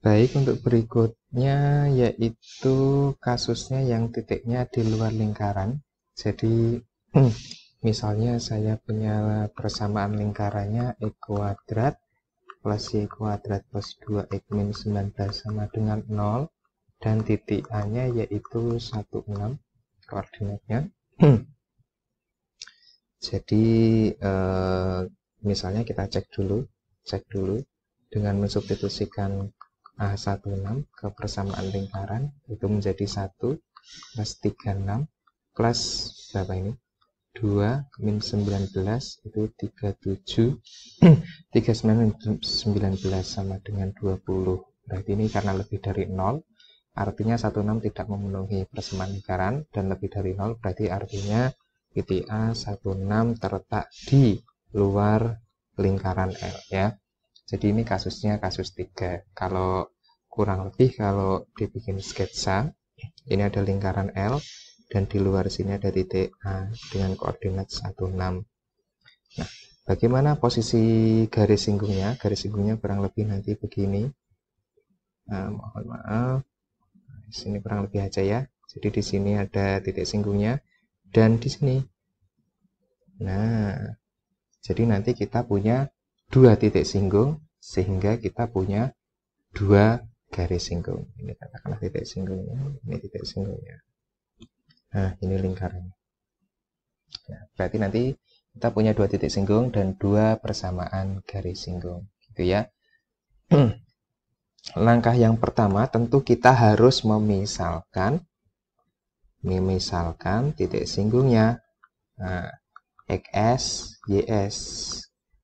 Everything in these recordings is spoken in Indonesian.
Baik, untuk berikutnya yaitu kasusnya yang titiknya di luar lingkaran. Jadi misalnya saya punya persamaan lingkarannya X kuadrat plus Y kuadrat plus 2X min 19 sama dengan 0, dan titik A nya yaitu 16 koordinatnya. Jadi misalnya kita cek dulu dengan mensubstitusikan A16 ke persamaan lingkaran, itu menjadi 1 plus 36 plus berapa ini? 2 min 19 itu 37 39 sama dengan 20. Berarti ini karena lebih dari 0, artinya 16 tidak memenuhi persamaan lingkaran, dan lebih dari 0 berarti artinya titik A16 terletak di luar lingkaran L ya. Jadi ini kasusnya kasus 3. Kalau kurang lebih, kalau dibikin sketsa, ini ada lingkaran L dan di luar sini ada titik A dengan koordinat 16. Nah, bagaimana posisi garis singgungnya? Garis singgungnya kurang lebih nanti begini. Mohon maaf, di sini kurang lebih aja ya. Jadi di sini ada titik singgungnya dan di sini. Nah, jadi nanti kita punya 2 titik singgung sehingga kita punya 2 garis singgung. Ini katakanlah titik singgungnya, ini titik singgungnya. Nah, ini lingkarannya. Nah, berarti nanti kita punya 2 titik singgung dan 2 persamaan garis singgung, gitu ya. Langkah yang pertama tentu kita harus memisalkan titik singgungnya. Nah, XS, YS.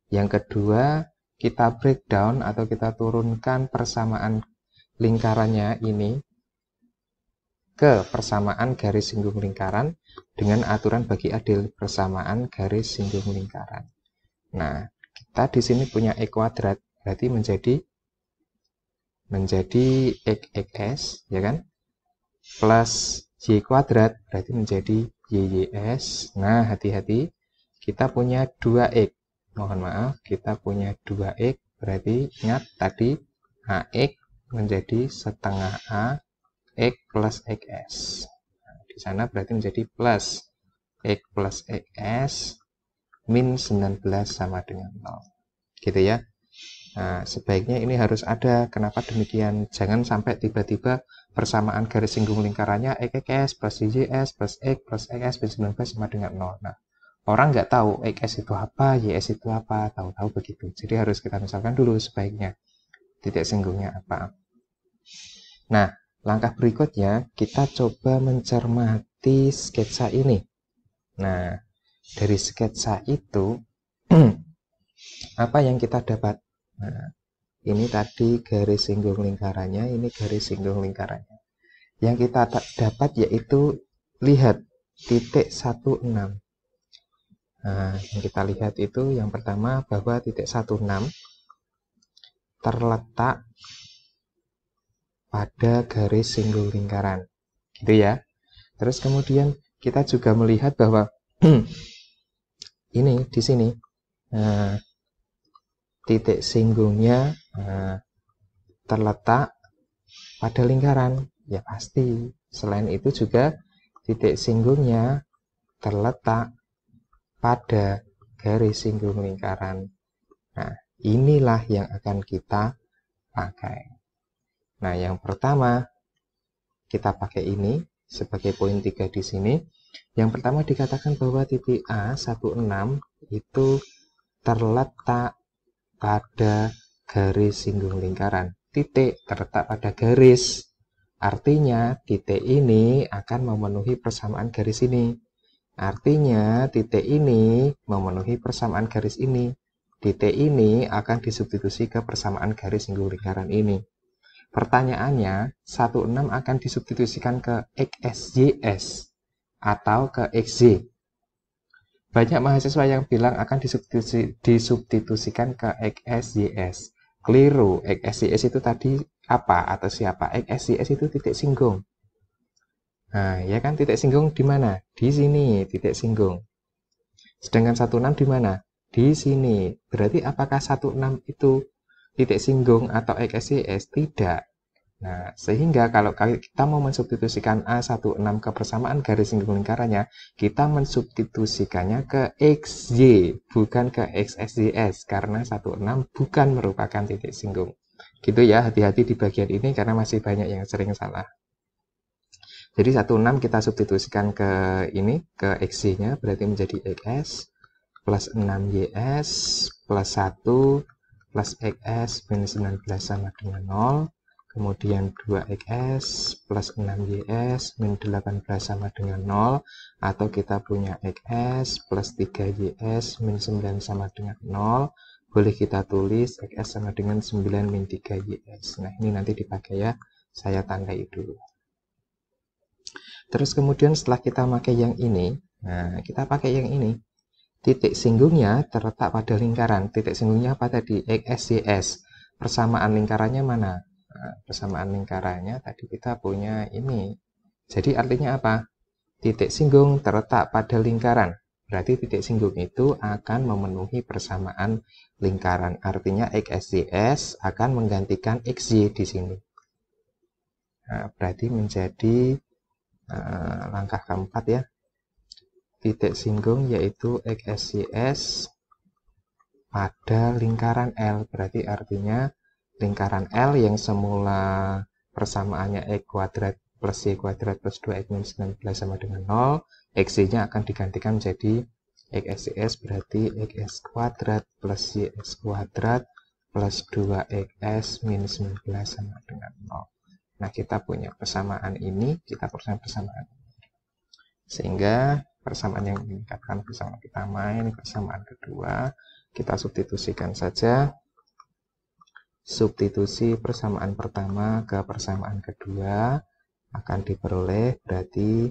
Yang kedua, kita breakdown atau kita turunkan persamaan lingkarannya ini ke persamaan garis singgung lingkaran dengan aturan bagi adil persamaan garis singgung lingkaran. Nah, kita di sini punya X kuadrat, berarti menjadi XXS, ya kan? Plus Y kuadrat, berarti menjadi YYS. Nah, hati-hati, kita punya 2X. Mohon maaf, kita punya 2X, berarti ingat tadi AX menjadi setengah A X plus XS. Nah, di sana berarti menjadi plus X plus XS min 19 sama dengan 0. Gitu ya. Nah, sebaiknya ini harus ada. Kenapa demikian? Jangan sampai tiba-tiba persamaan garis singgung lingkarannya XS plus YS plus X plus XS min 19 sama dengan 0. Nah, orang nggak tahu XS itu apa, YS itu apa, tahu-tahu begitu. Jadi harus kita misalkan dulu sebaiknya titik singgungnya apa. Nah, langkah berikutnya kita coba mencermati sketsa ini. Nah, dari sketsa itu apa yang kita dapat? Nah, ini tadi garis singgung lingkarannya, ini garis singgung lingkarannya. Yang kita dapat yaitu lihat titik 16. Nah, yang kita lihat itu yang pertama bahwa titik 16 terletak pada garis singgung lingkaran. Gitu ya. Terus kemudian kita juga melihat bahwa ini di sini titik singgungnya terletak pada lingkaran. Ya pasti. Selain itu juga titik singgungnya terletak pada garis singgung lingkaran. Nah, inilah yang akan kita pakai. Nah, yang pertama kita pakai ini sebagai poin 3 di sini. Yang pertama dikatakan bahwa titik A16 itu terletak pada garis singgung lingkaran. Titik terletak pada garis. Artinya titik ini akan memenuhi persamaan garis ini. Artinya titik ini memenuhi persamaan garis ini. Titik ini akan disubstitusi ke persamaan garis singgung lingkaran ini. Pertanyaannya, 16 akan disubstitusikan ke XSYS atau ke XY. Banyak mahasiswa yang bilang akan disubstitusikan ke XSYS. Keliru, XSYS itu tadi apa atau siapa? XSYS itu titik singgung. Nah, ya kan titik singgung di mana? Di sini titik singgung. Sedangkan 16 di mana? Di sini. Berarti apakah 16 itu titik singgung atau XSYS? Tidak. Nah, sehingga kalau kita mau mensubstitusikan A16 ke persamaan garis singgung lingkarannya, kita mensubstitusikannya ke XY, bukan ke XSYS, karena 16 bukan merupakan titik singgung. Gitu ya, hati-hati di bagian ini karena masih banyak yang sering salah. Jadi 16 kita substitusikan ke ini, ke XY-nya, berarti menjadi XS plus 6YS plus 1 plus XS minus 19 sama dengan 0. Kemudian 2XS plus 6YS min 18 sama dengan 0. Atau kita punya XS plus 3YS min 9 sama dengan 0. Boleh kita tulis XS sama dengan 9 min 3YS. Nah, ini nanti dipakai ya. Saya tandai dulu. Terus kemudian setelah kita pakai yang ini, nah kita pakai yang ini. Titik singgungnya terletak pada lingkaran. Titik singgungnya apa tadi? XSYS. Persamaan lingkarannya mana? Nah, persamaan lingkarannya tadi kita punya ini. Jadi artinya apa? Titik singgung terletak pada lingkaran. Berarti titik singgung itu akan memenuhi persamaan lingkaran. Artinya XSYS akan menggantikan XY di sini. Nah, berarti menjadi langkah keempat ya. Titik singgung yaitu XSYS pada lingkaran L. Berarti artinya lingkaran L yang semula persamaannya X kuadrat plus Y kuadrat plus 2X minus 19 sama dengan 0, XY-nya akan digantikan menjadi XSYS, berarti XS kuadrat plus YX kuadrat plus 2XS minus 19 sama dengan 0. Nah, kita punya persamaan ini, kita persamaan persamaan. Sehingga persamaan yang meningkatkan persamaan pertama, ini persamaan kedua, kita substitusikan saja. Substitusi persamaan pertama ke persamaan kedua akan diperoleh berarti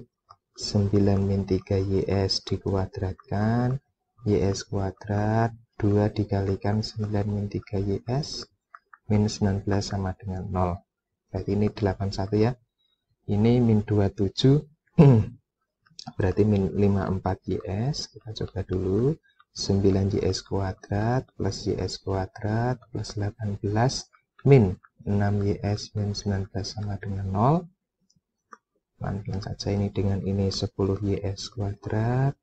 9 min 3YS dikuadratkan, YS kuadrat 2 dikalikan 9 min 3YS minus 19 sama dengan 0. Berarti ini 81 ya. Ini min 27 berarti min 54YS. Kita coba dulu. 9YS kuadrat plus YS kuadrat plus 18 min 6YS min 19 sama dengan 0. Pelan-pelan saja, ini dengan ini 10YS kuadrat.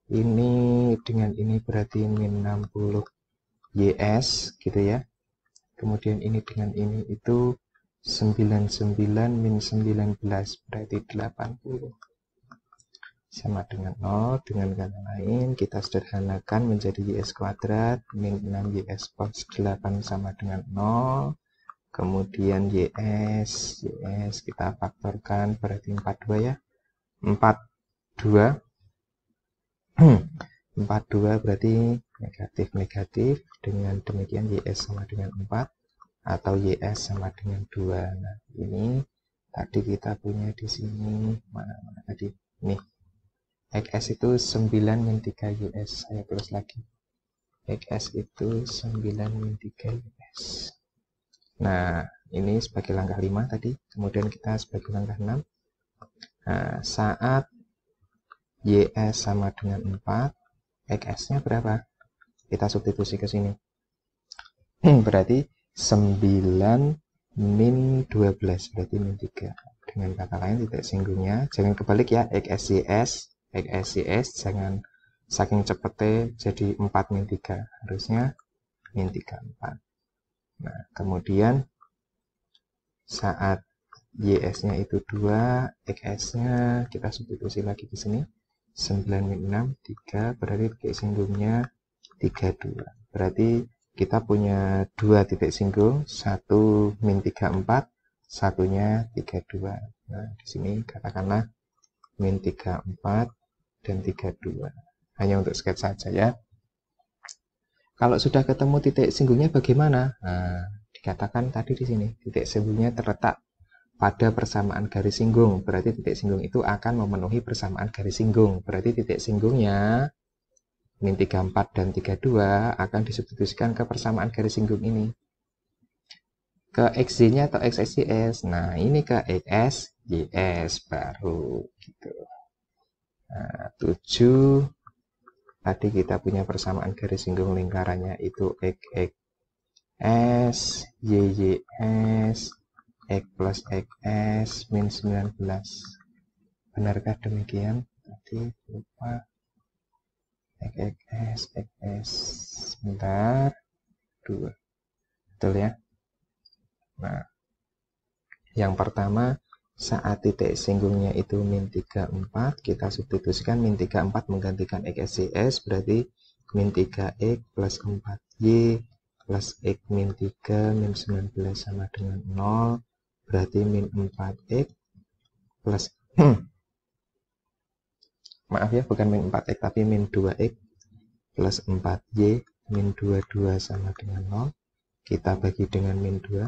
Ini dengan ini berarti min 60YS gitu ya. Kemudian ini dengan ini itu 99 min 19 berarti 80 sama dengan 0. Dengan kata lain kita sederhanakan menjadi YS kuadrat min 6YS plus 8 sama dengan 0. Kemudian YS kita faktorkan berarti 42 ya. 42 berarti negatif-negatif. Dengan demikian YS sama dengan 4 atau YS sama dengan 2. Nah, ini tadi kita punya di sini mana tadi? Nih. XS itu 9 min 3 YS. Saya tulis lagi. XS itu 9 min 3 YS. Nah, ini sebagai langkah 5 tadi. Kemudian kita sebagai langkah 6. Nah, saat YS sama dengan 4, XS-nya berapa? Kita substitusi ke sini. Berarti 9 min 12, berarti min 3. Dengan kata lain, titik singgungnya, jangan kebalik ya, XSYS, jangan saking cepetnya jadi 4 min 3. Harusnya min 3, 4. Nah, kemudian saat YS-nya itu 2, XS-nya kita substitusi lagi di sini. 9 min 6, 3, berarti titik singgungnya 32. Berarti kita punya 2 titik singgung, 1 min 34, satunya 32. Nah, di sini katakanlah min 34 dan 32. Hanya untuk sketsa saja ya. Kalau sudah ketemu titik singgungnya bagaimana? Nah, dikatakan tadi di sini, titik singgungnya terletak pada persamaan garis singgung. Berarti titik singgung itu akan memenuhi persamaan garis singgung. Berarti titik singgungnya min 34 dan 32 akan disubstitusikan ke persamaan garis singgung ini. Ke XY-nya atau XSYS. Nah, ini ke XSYS baru gitu. Nah, 7 tadi kita punya persamaan garis singgung lingkarannya itu XX S, YYS, X plus XS, min 19. Benarkah demikian? Tadi lupa. XS, XS. Sebentar. 2. Betul ya? Nah, yang pertama, saat titik singgungnya itu min 34, kita substitusikan min 34 menggantikan XSYS, berarti min 3X plus 4Y plus X min 3 min 19 sama dengan 0, berarti min 4X plus maaf ya, bukan min 4X tapi min 2X plus 4Y min 22 sama dengan 0. Kita bagi dengan min 2,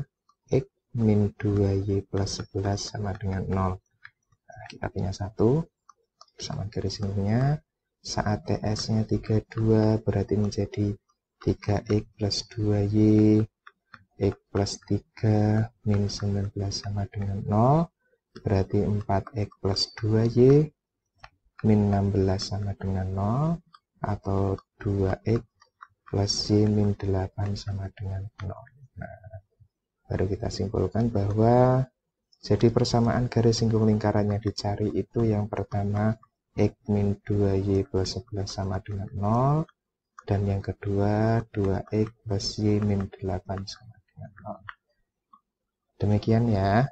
X min 2Y plus 11 sama dengan 0. Nah, kita punya 1 sama garis singgungnya. Saat TS-nya 32 berarti menjadi 3X plus 2Y, X plus 3 min 19 sama dengan 0. Berarti 4X plus 2Y min 16 sama dengan 0. Atau 2X plus Y min 8 sama dengan 0. Nah, baru kita simpulkan bahwa jadi persamaan garis singgung lingkaran yang dicari itu yang pertama X min 2Y plus 11 sama dengan 0, dan yang kedua 2X plus Y min 8 sama dengan 0. Demikian ya.